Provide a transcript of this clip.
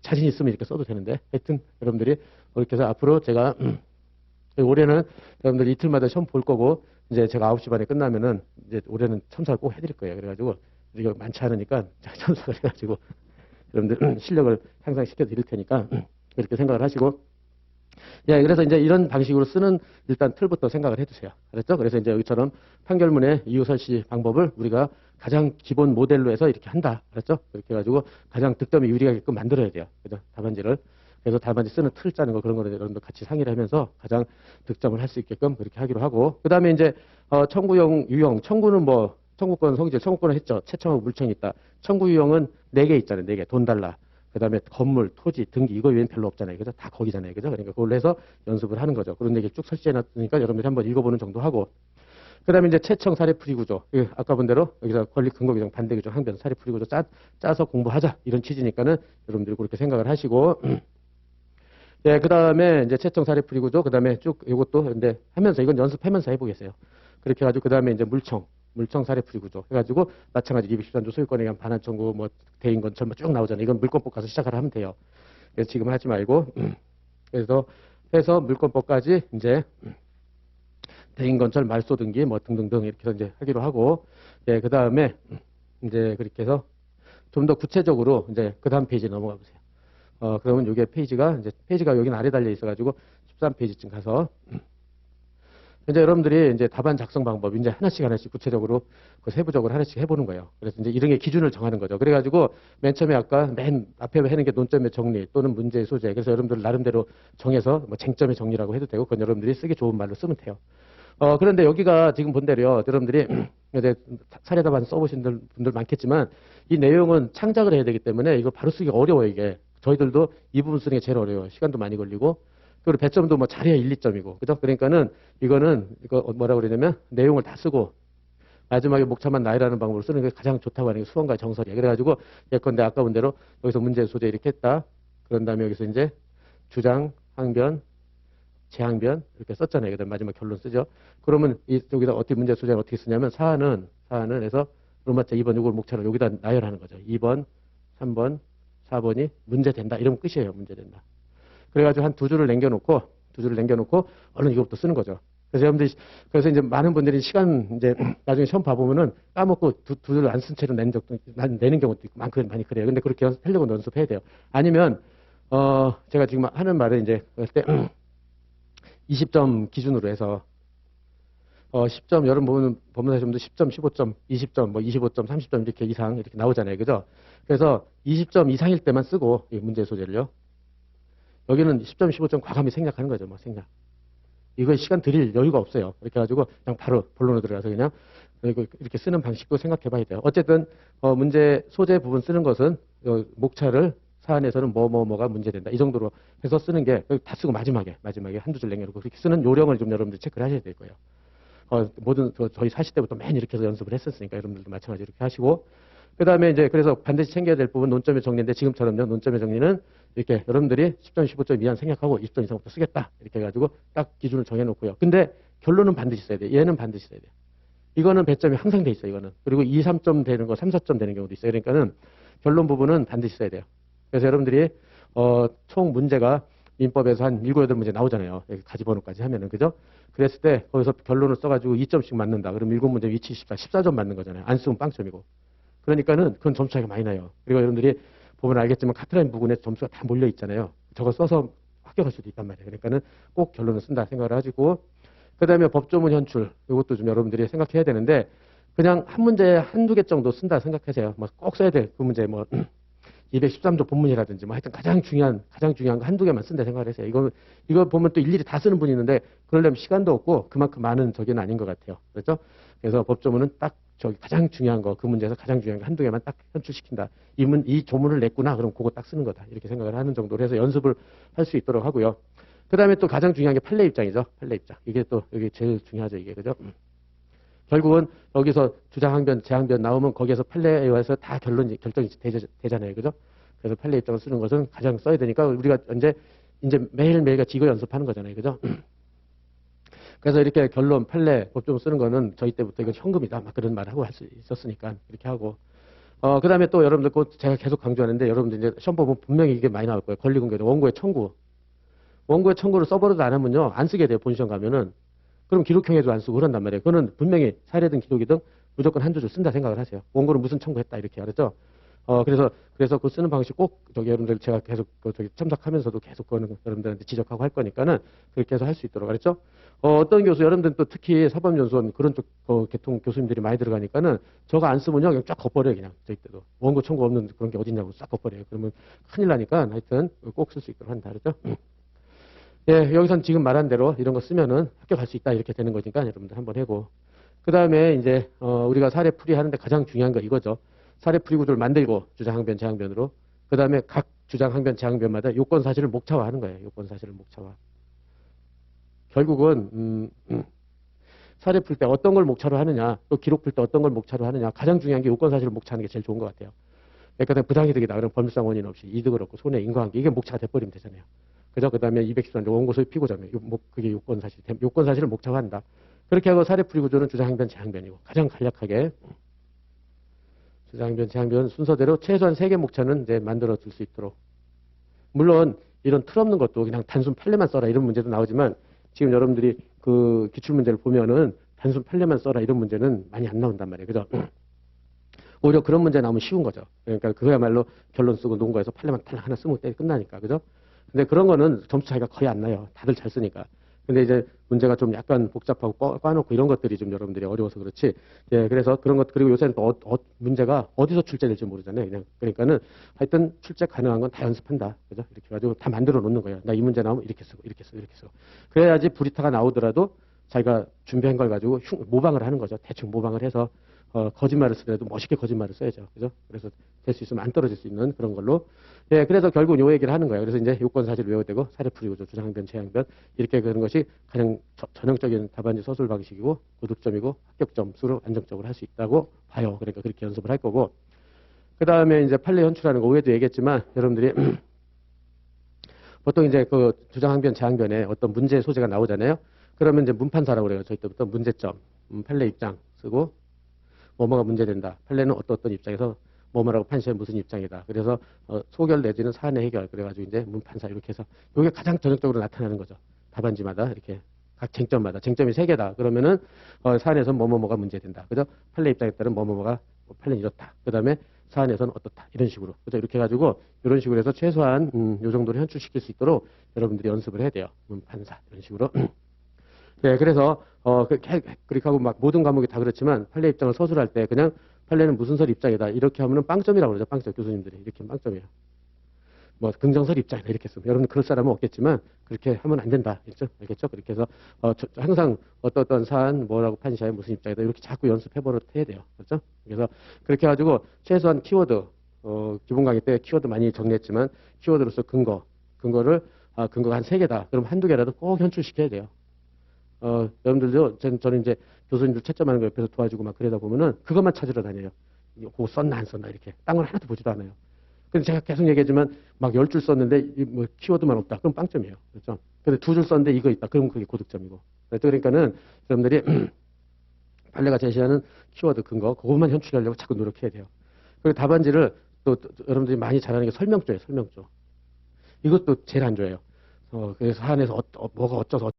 자신 있으면 이렇게 써도 되는데 하여튼 여러분들이 그렇게 해서 앞으로 제가 올해는 여러분들 이틀마다 시험 볼 거고 이제 제가 9시 반에 끝나면은 이제 올해는 첨삭을 꼭 해드릴 거예요. 그래가지고 이거 많지 않으니까 첨삭을 해가지고 여러분들 실력을 향상시켜 드릴 테니까 그렇게 생각을 하시고 예, 그래서 이제 이런 방식으로 쓰는 일단 틀부터 생각을 해두세요. 알았죠? 그래서 이제 여기처럼 판결문의 이유 설시 방법을 우리가 가장 기본 모델로 해서 이렇게 한다. 알았죠? 그렇게 해가지고 가장 득점이 유리하게끔 만들어야 돼요. 그죠? 답안지를. 그래서 답안지 쓰는 틀 짜는 거 그런 거를 여러분들 같이 상의를 하면서 가장 득점을 할 수 있게끔 그렇게 하기로 하고 그 다음에 이제 청구형, 유형. 청구는 뭐 청구권, 성질, 청구권을 했죠. 채청하고 물청이 있다. 청구 유형은 4개 있잖아요. 4개. 돈 달라. 그 다음에 건물, 토지, 등기 이거 외엔 별로 없잖아요. 그죠? 다 거기잖아요. 그죠? 그러니까 그걸로 해서 연습을 하는 거죠. 그런 얘기 쭉 설치해놨으니까 여러분들이 한번 읽어보는 정도 하고 그 다음에 이제 채청 사례풀이 구조. 아까 본 대로 여기서 권리 근거 규정, 반대 규정, 항변, 사례풀이 구조 짜서 공부하자. 이런 취지니까는 여러분들이 그렇게 생각을 하시고 예, 그 다음에 이제 채청 사례풀이 구조, 그 다음에 쭉 이것도 근데 하면서 이건 연습하면서 해보겠어요. 그렇게 해가지고 그 다음에 이제 물청 사례풀이 구조 해가지고 마찬가지 213조 소유권에 의한 반환 청구 뭐 대인 건설 뭐 쭉 나오잖아요. 이건 물권법 가서 시작하라 하면 돼요. 그래서 지금 하지 말고 그래서 해서 물권법까지 이제 대인 건설 말소 등기 뭐 등등등 이렇게 해서 이제 하기로 하고 예, 그 다음에 이제 그렇게 해서 좀 더 구체적으로 이제 그 다음 페이지 넘어가 보세요. 그러면 이게 페이지가 여기는 아래 달려 있어가지고 13페이지쯤 가서 이제 여러분들이 이제 답안 작성 방법 이제 하나씩 구체적으로 그 세부적으로 하나씩 해보는 거예요. 그래서 이제 이런 게 기준을 정하는 거죠. 그래가지고 맨 처음에 아까 맨 앞에 하는 게 논점의 정리 또는 문제의 소재. 그래서 여러분들 나름대로 정해서 뭐 쟁점의 정리라고 해도 되고 그건 여러분들이 쓰기 좋은 말로 쓰면 돼요. 그런데 여기가 지금 본 대로요. 여러분들이 이제 사례 답안 써보신 분들 많겠지만 이 내용은 창작을 해야 되기 때문에 이거 바로 쓰기 어려워요. 이게 저희들도 이 부분 쓰는 게 제일 어려워요. 시간도 많이 걸리고 그리고 배점도 뭐 잘해야 1, 2점이고 그죠? 그러니까는 이거 뭐라고 그러냐면 내용을 다 쓰고 마지막에 목차만 나열하는 방법으로 쓰는 게 가장 좋다고 하는 게 수험과 정설이에요. 그래가지고 예컨대 아까 본 대로 여기서 문제 소재 이렇게 했다. 그런 다음에 여기서 이제 주장, 항변, 재항변 이렇게 썼잖아요. 그다음 마지막 결론 쓰죠. 그러면 여기다 어떻게 문제 소재를 어떻게 쓰냐면 사안은 해서 로마자 2번 이걸 목차로 여기다 나열하는 거죠. 2번, 3번, 4번이 문제 된다. 이러면 끝이에요. 문제 된다. 그래가지고 한 2줄을 남겨놓고 얼른 이것부터 쓰는 거죠. 그래서 여러분들이 그래서 이제 많은 분들이 시간 이제 나중에 시험 봐보면은 까먹고 두 줄 안 쓴 채로 내는 경우도 있고 많이 그래요. 근데 그렇게 하려고 연습해야 돼요. 아니면 제가 지금 하는 말은 이제 그럴 때 20점 기준으로 해서 10점 여러분 법문사 시험도 10점, 15점, 20점, 뭐 25점, 30점 이렇게 이상 이렇게 나오잖아요. 그죠? 그래서 20점 이상일 때만 쓰고 이 문제 소재를요. 여기는 10점, 15점 과감히 생략하는 거죠. 뭐 생략. 이거 시간 드릴 여유가 없어요. 이렇게 해가지고 그냥 바로 본론으로 들어가서 그냥 이렇게 쓰는 방식도 생각해 봐야 돼요. 어쨌든 문제 소재 부분 쓰는 것은 목차를 사안에서는 뭐가 문제된다. 이 정도로 해서 쓰는 게 다 쓰고 마지막에 한두 줄 남겨놓고 그렇게 쓰는 요령을 좀 여러분들 체크를 하셔야 될 거예요. 모든 저희 40대부터 맨 이렇게 해서 연습을 했었으니까 여러분들도 마찬가지로 이렇게 하시고 그 다음에 이제 그래서 반드시 챙겨야 될 부분 논점의 정리인데 지금처럼요. 논점의 정리는 이렇게 여러분들이 10점, 15점 이한 생략하고 20점 이상부터 쓰겠다. 이렇게 해가지고 딱 기준을 정해놓고요. 근데 결론은 반드시 써야 돼요. 얘는 반드시 써야 돼요. 이거는 배점이 항상 돼 있어요. 이거는. 그리고 2, 3점 되는 거, 3, 4점 되는 경우도 있어요. 그러니까는 결론 부분은 반드시 써야 돼요. 그래서 여러분들이 총 문제가 민법에서 한 7, 8문제 나오잖아요. 여기 가지번호까지 하면은 그죠? 그랬을 때 거기서 결론을 써가지고 2점씩 맞는다. 그럼 7문제 위치 14점 맞는 거잖아요. 안 쓰면 빵점이고. 그러니까는 그건 점수 차이가 많이 나요. 그리고 여러분들이 보면 알겠지만 카트라인 부분에 점수가 다 몰려 있잖아요. 저거 써서 합격할 수도 있단 말이에요. 그러니까는 꼭 결론을 쓴다 생각을 하시고 그 다음에 법조문 현출 이것도 좀 여러분들이 생각해야 되는데 그냥 한 문제 한두 개 정도 쓴다 생각하세요. 뭐 꼭 써야 돼. 그 문제 뭐 213조 본문이라든지 뭐 하여튼 가장 중요한 거 한두 개만 쓴다 생각을 하세요. 이거 보면 또 일일이 다 쓰는 분이 있는데 그러려면 시간도 없고 그만큼 많은 저기는 아닌 것 같아요. 그렇죠? 그래서 법조문은 딱 저기 가장 중요한 거, 그 문제에서 가장 중요한 거 한두 개만 딱 현출시킨다. 이 조문을 냈구나. 그럼 그거 딱 쓰는 거다. 이렇게 생각을 하는 정도로 해서 연습을 할 수 있도록 하고요. 그 다음에 또 가장 중요한 게 판례 입장이죠. 판례 입장. 이게 또 여기 제일 중요하죠. 이게. 그죠? 결국은 여기서 주장항변, 재항변 나오면 거기에서 판례에 의해서 다 결정이 되잖아요. 그죠? 그래서 판례 입장을 쓰는 것은 가장 써야 되니까 우리가 이제 매일매일 같이 이거 연습하는 거잖아요. 그죠? 그래서 이렇게 결론, 판례, 법조문 쓰는 거는 저희 때부터 이건 현금이다. 막 그런 말을 하고 할 수 있었으니까 이렇게 하고 그 다음에 또 여러분들 꼭 제가 계속 강조하는데 여러분들 이제 시험 보면 분명히 이게 많이 나올 거예요. 권리공개, 원고의 청구. 원고의 청구를 써버려도 안 하면요. 안 쓰게 돼요. 본시험 가면은. 그럼 기록형에도 안 쓰고 그런단 말이에요. 그거는 분명히 사례든 기록이든 무조건 한두 줄 쓴다 생각을 하세요. 원고는 무슨 청구했다 이렇게 알았죠? 그래서 그 쓰는 방식 꼭 여러분들 제가 계속 참석하면서도 계속 그거는 여러분들한테 지적하고 할 거니까는 그렇게 해서 할 수 있도록 알았죠? 어떤 교수 여러분들은 또 특히 사법연수원 그런 쪽 계통 교수님들이 많이 들어가니까는 저거 안 쓰면요 그냥 쫙 걷버려요 그냥 저희 때도 원고 청구 없는 그런 게 어딨냐고 싹 걷버려요. 그러면 큰일 나니까 하여튼 꼭 쓸 수 있도록 한다 그랬죠? 예, 여기선 지금 말한 대로 이런 거 쓰면은 학교 갈 수 있다 이렇게 되는 거니까 여러분들 한번 해고. 그 다음에 이제 우리가 사례 풀이 하는데 가장 중요한 거 이거죠. 사례 풀이 구조를 만들고 주장항변, 재항변으로. 그 다음에 각 주장항변, 재항변마다 요건 사실을 목차화하는 거예요. 요건 사실을 목차화. 결국은 사례 풀 때 어떤 걸 목차로 하느냐, 또 기록 풀 때 어떤 걸 목차로 하느냐. 가장 중요한 게 요건 사실을 목차하는 게 제일 좋은 것 같아요. 그러니까 부당이득이다. 그럼 법률상 원인 없이 이득을 얻고 손해, 인과관계 이게 목차가 돼버리면 되잖아요. 그죠? 그 다음에 213조 원고 소유 피고자면 그게 요건 사실, 요건 사실을 목차화한다. 그렇게 하고 사례 풀이 구조는 주장항변, 재항변이고 가장 간략하게 주장항변, 재항변 순서대로 최소한 3개 목차는 이제 만들어 둘 수 있도록. 물론 이런 틀 없는 것도 그냥 단순 판례만 써라 이런 문제도 나오지만 지금 여러분들이 그 기출문제를 보면은 단순 판례만 써라 이런 문제는 많이 안 나온단 말이에요. 그죠? 오히려 그런 문제 나오면 쉬운 거죠. 그러니까 그거야말로 결론 쓰고 논거에서 판례만 탈락 하나 쓰면 끝나니까. 그죠? 근데 그런 거는 점수 차이가 거의 안 나요. 다들 잘 쓰니까. 근데 이제 문제가 좀 약간 복잡하고 꽈놓고 이런 것들이 좀 여러분들이 어려워서 그렇지. 예, 그래서 그런 것, 그리고 요새는 또 문제가 어디서 출제될지 모르잖아요. 그냥. 그러니까는 하여튼 출제 가능한 건 다 연습한다. 그죠? 이렇게 해가지고 다 만들어 놓는 거예요. 나 이 문제 나오면 이렇게 쓰고, 이렇게 쓰고, 이렇게 쓰고. 그래야지 불이타가 나오더라도 자기가 준비한 걸 가지고 모방을 하는 거죠. 대충 모방을 해서 거짓말을 쓰더라도 멋있게 거짓말을 써야죠. 그죠? 그래서 될 수 있으면 안 떨어질 수 있는 그런 걸로. 예, 그래서 결국 요 얘기를 하는 거예요. 그래서 이제 요건 사실을 외워야 되고, 사례 풀이구조, 주장항변, 재항변, 이렇게 그런 것이 가장 전형적인 답안지 서술 방식이고, 고득점이고, 합격점수로 안정적으로 할 수 있다고 봐요. 그러니까 그렇게 연습을 할 거고. 그 다음에 이제 판례 연출하는 거, 위에도 얘기했지만, 여러분들이 보통 이제 그 주장항변, 재항변에 어떤 문제 소재가 나오잖아요. 그러면 이제 문판사라고 그래요. 저희 때부터 문제점, 판례 입장 쓰고, 뭐뭐가 문제된다. 판례는 어떤 입장에서 뭐뭐라고 판시해 무슨 입장이다. 그래서 소결 내지는 사안의 해결. 그래가지고 이제 문판사 이렇게 해서 이게 가장 전형적으로 나타나는 거죠. 답안지마다 이렇게 각 쟁점마다 쟁점이 3개다. 그러면은 사안에서 뭐뭐가 문제된다. 그죠? 판례 입장에 따른 뭐뭐가 판례는 이렇다. 그 다음에 사안에서는 어떻다. 이런 식으로. 그죠? 이렇게 해가지고 이런 식으로 해서 최소한 요 정도로 현출시킬 수 있도록 여러분들이 연습을 해야 돼요. 문판사 이런 식으로. 네, 그래서 그렇게 하고 막 모든 과목이 다 그렇지만 판례 입장을 서술할 때 그냥 판례는 무슨 설 입장이다 이렇게 하면은 빵점이라고 그러죠. 빵점 교수님들이 이렇게 빵점이에요. 뭐 긍정설 입장이다 이렇게 쓰면 여러분 그럴 사람은 없겠지만 그렇게 하면 안 된다. 알겠죠? 그렇게 해서 항상 어떤 사안 뭐라고 판시하에 무슨 입장이다 이렇게 자꾸 연습해보려 해야 돼요. 그렇죠? 그래서 그렇게 해가지고 최소한 키워드 기본 강의 때 키워드 많이 정리했지만 키워드로서 근거가 한 3개다. 그럼 한두 개라도 꼭 현출시켜야 돼요. 여러분들도 저는 이제 교수님들 채점하는 거 옆에서 도와주고 막 그러다 보면은 그것만 찾으러 다녀요. 그거 썼나 안 썼나 이렇게. 딴 건 하나도 보지도 않아요. 근데 제가 계속 얘기하지만 막 10줄 썼는데 뭐 키워드만 없다. 그럼 빵점이에요. 그렇죠? 근데 2줄 썼는데 이거 있다. 그럼 그게 고득점이고. 그러니까는 여러분들이 판례가 제시하는 키워드 근거 그것만 현출하려고 자꾸 노력해야 돼요. 그리고 답안지를 또 여러분들이 많이 잘하는 게 설명조예요. 설명조. 이것도 제일 안 좋아해요. 그래서 사안에서 뭐가 어쩌서